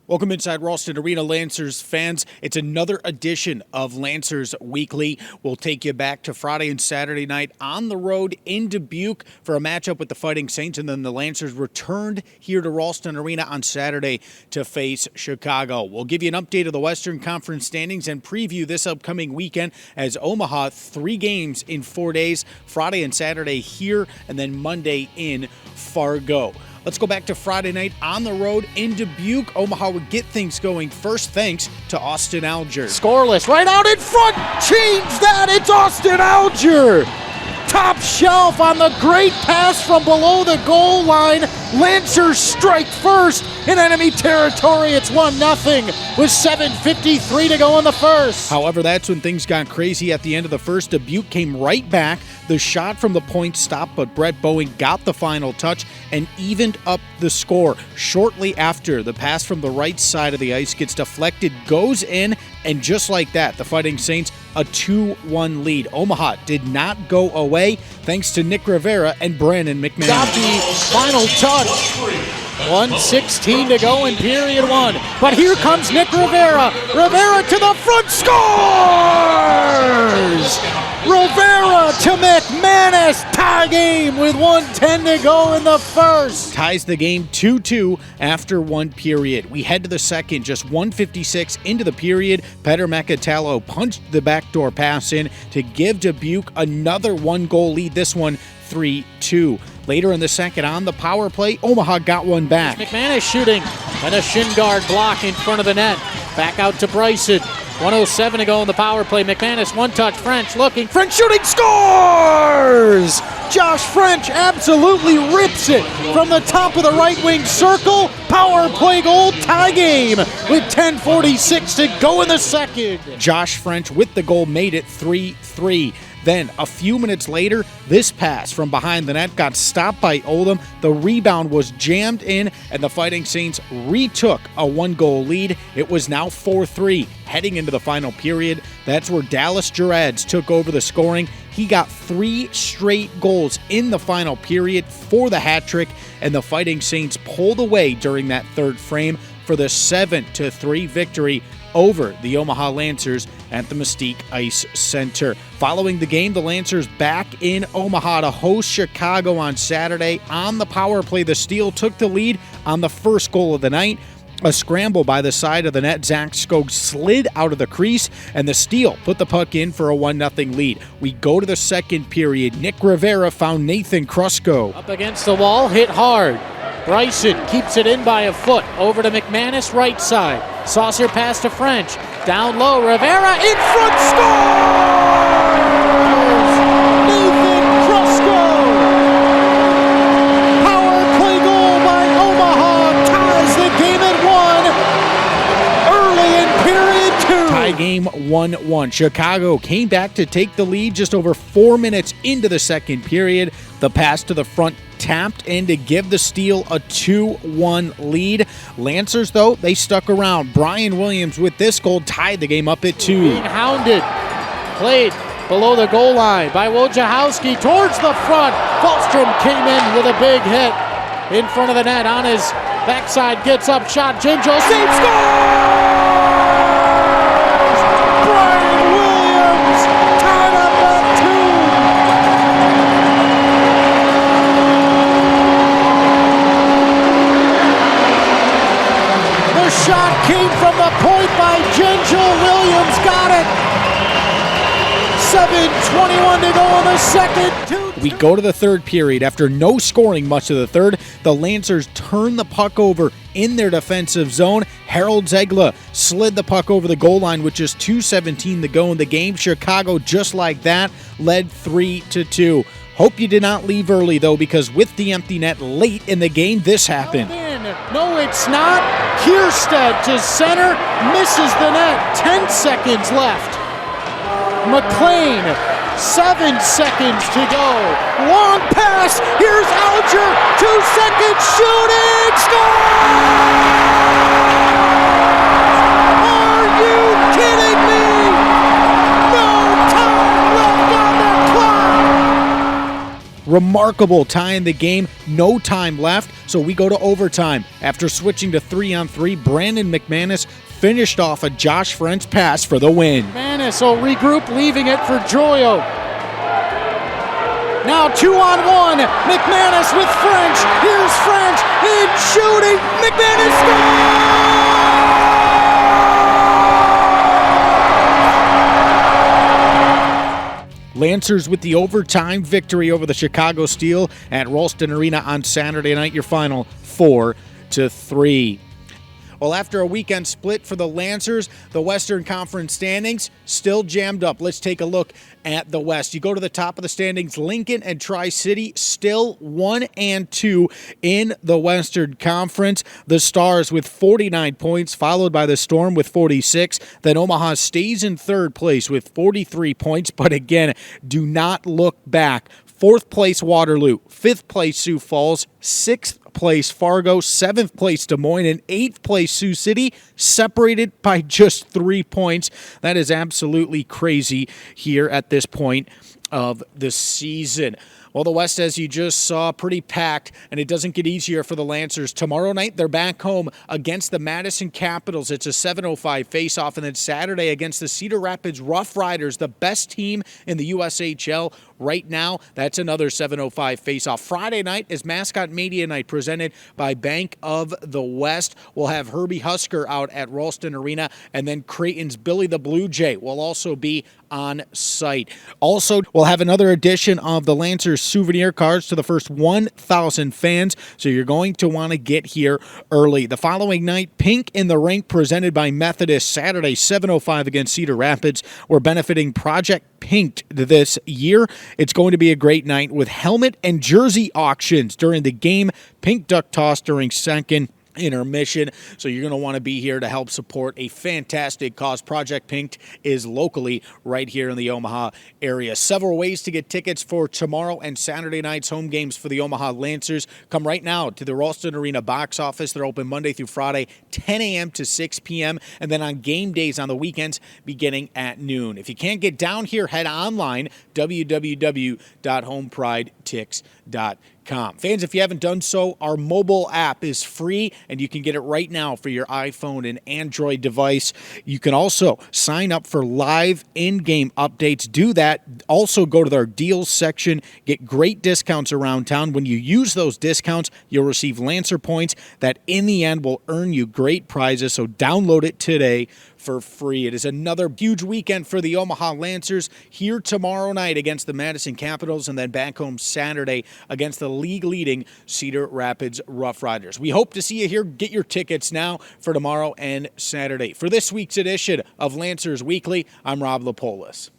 Welcome inside Ralston Arena, Lancers fans. It's another edition of Lancers Weekly. We'll take you back to Friday and Saturday night on the road in Dubuque for a matchup with the Fighting Saints, and then the Lancers returned here to Ralston Arena on Saturday to face Chicago. We'll give you an update of the Western Conference standings and preview this upcoming weekend as Omaha, 3 games in 4 days, Friday and Saturday here, and then Monday in Fargo. Let's go back to Friday night on the road in Dubuque. Omaha would get things going first thanks to Austin Alger. Scoreless, right out in front. Change that. It's Austin Alger. Top shelf on the great pass from below the goal line. Lancers strike first in enemy territory. It's 1-0 with 7:53 to go in the first. However, that's when things got crazy at the end of the first. Dubuque came right back. The shot from the point stopped, but Brett Bowen got the final touch and evened up the score. Shortly after, the pass from the right side of the ice gets deflected, goes in, and just like that, the Fighting Saints a 2-1 lead. Omaha did not go away thanks to Nick Rivera and Brandon McManus. Got the final touch. 1:16 to go in period one. But here comes Nick Rivera. Rivera to the front, scores! Rivera to McManus, tie game with 1:10 to go in the first. Ties the game 2-2 after one period. We head to the second, just 1:56 into the period. Peter Macatello punched the backdoor pass in to give Dubuque another 1-goal lead, this one 3-2. Later in the second, on the power play, Omaha got one back. McManus shooting, and a shin guard block in front of the net. Back out to Bryson. 1:07 to go in the power play. McManus, one touch, French looking, French shooting, scores! Josh French absolutely rips it from the top of the right wing circle. Power play goal, tie game with 10:46 to go in the second. Josh French with the goal made it 3-3. Then, a few minutes later, this pass from behind the net got stopped by Oldham. The rebound was jammed in, and the Fighting Saints retook a 1-goal lead. It was now 4-3 heading into the final period. That's where Dallas Gerads took over the scoring. He got 3 straight goals in the final period for the hat trick, and the Fighting Saints pulled away during that third frame for the 7-3 victory over the Omaha Lancers at the Mystique Ice Center. Following the game, the Lancers back in Omaha to host Chicago on Saturday. On the power play, the Steel took the lead on the first goal of the night. A scramble by the side of the net. Zach Skog slid out of the crease, and the Steel put the puck in for a 1-0 lead. We go to the second period. Nick Rivera found Nathan Krusko. Up against the wall, hit hard. Bryson keeps it in by a foot. Over to McManus, right side. Saucer pass to French. Down low, Rivera in front, scores! Nathan Krusko! Power play goal by Omaha ties the game at 1 early in period 2. Tie game 1-1. Chicago came back to take the lead just over 4 minutes into the second period. The pass to the front tapped in to give the Steel a 2-1 lead. Lancers, though, they stuck around. Brian Williams with this goal tied the game up at 2. Being hounded. Played below the goal line by Wojciechowski towards the front. Falstrom came in with a big hit in front of the net on his backside. Gets up, shot, Ginjo, save, scores! Brian Williams tied up at 2. The shot came from the point by Gengel. Williams got it. 7:21 to go in the second. We go to the third period. After no scoring much of the third, the Lancers turn the puck over in their defensive zone. Harold Zegla slid the puck over the goal line with just 2:17 to go in the game. Chicago, just like that, led 3-2. Hope you did not leave early, though, because with the empty net late in the game, this happened. No, it's not. Kierstead to center, misses the net. 10 seconds left. McLean, 7 seconds to go. Long pass. Here's Alger. 2 seconds. Shooting. Score! Are you kidding me? No time left on the clock. Remarkable tie in the game. No time left, so we go to overtime. After switching to 3-on-3, Brandon McManus finished off a Josh French pass for the win. McManus will regroup, leaving it for Joyo. Now 2-on-1. McManus with French. Here's French in shooting. McManus scores! Lancers with the overtime victory over the Chicago Steel at Ralston Arena on Saturday night. Your final 4-3. Well, after a weekend split for the Lancers, the Western Conference standings still jammed up. Let's take a look at the West. You go to the top of the standings, Lincoln and Tri-City still 1-2 in the Western Conference. The Stars with 49 points, followed by the Storm with 46. Then Omaha stays in third place with 43 points, but again, do not look back. Fourth place Waterloo, fifth place Sioux Falls, sixth place Fargo, seventh place Des Moines, and eighth place Sioux City, separated by just 3 points. That is absolutely crazy here at this point of the season. Well, the West, as you just saw, pretty packed, and it doesn't get easier for the Lancers. Tomorrow night, they're back home against the Madison Capitals. It's a 7:05 face-off, and then Saturday against the Cedar Rapids Rough Riders, the best team in the USHL right now. That's another 7:05 face-off. Friday night is Mascot Media Night, presented by Bank of the West. We'll have Herbie Husker out at Ralston Arena, and then Creighton's Billy the Blue Jay will also be on site. Also, we'll have another edition of the Lancers souvenir cards to the first 1,000 fans, so you're going to want to get here early. The following night, Pink in the Rink, presented by Methodist, Saturday 7:05 against Cedar Rapids. We're benefiting Project Pink this year. It's going to be a great night with helmet and jersey auctions during the game, Pink duck toss during second intermission. So you're going to want to be here to help support a fantastic cause. Project Pink is locally right here in the Omaha area. Several ways to get tickets for tomorrow and Saturday night's home games for the Omaha Lancers. Come right now to the Ralston Arena box office. They're open Monday through Friday, 10 a.m. to 6 p.m. and then on game days on the weekends beginning at noon. If you can't get down here, head online, www.homepridetix.com. Fans, if you haven't done so, our mobile app is free, and you can get it right now for your iPhone and Android device. You can also sign up for live in-game updates. Do that. Also, go to our deals section. Get great discounts around town. When you use those discounts, you'll receive Lancer points that, in the end, will earn you great prizes. So download it today for free. It is another huge weekend for the Omaha Lancers, here tomorrow night against the Madison Capitals, and then back home Saturday against the league-leading Cedar Rapids Rough Riders. We hope to see you here. Get your tickets now for tomorrow and Saturday. For this week's edition of Lancers Weekly, I'm Rob Lapolis.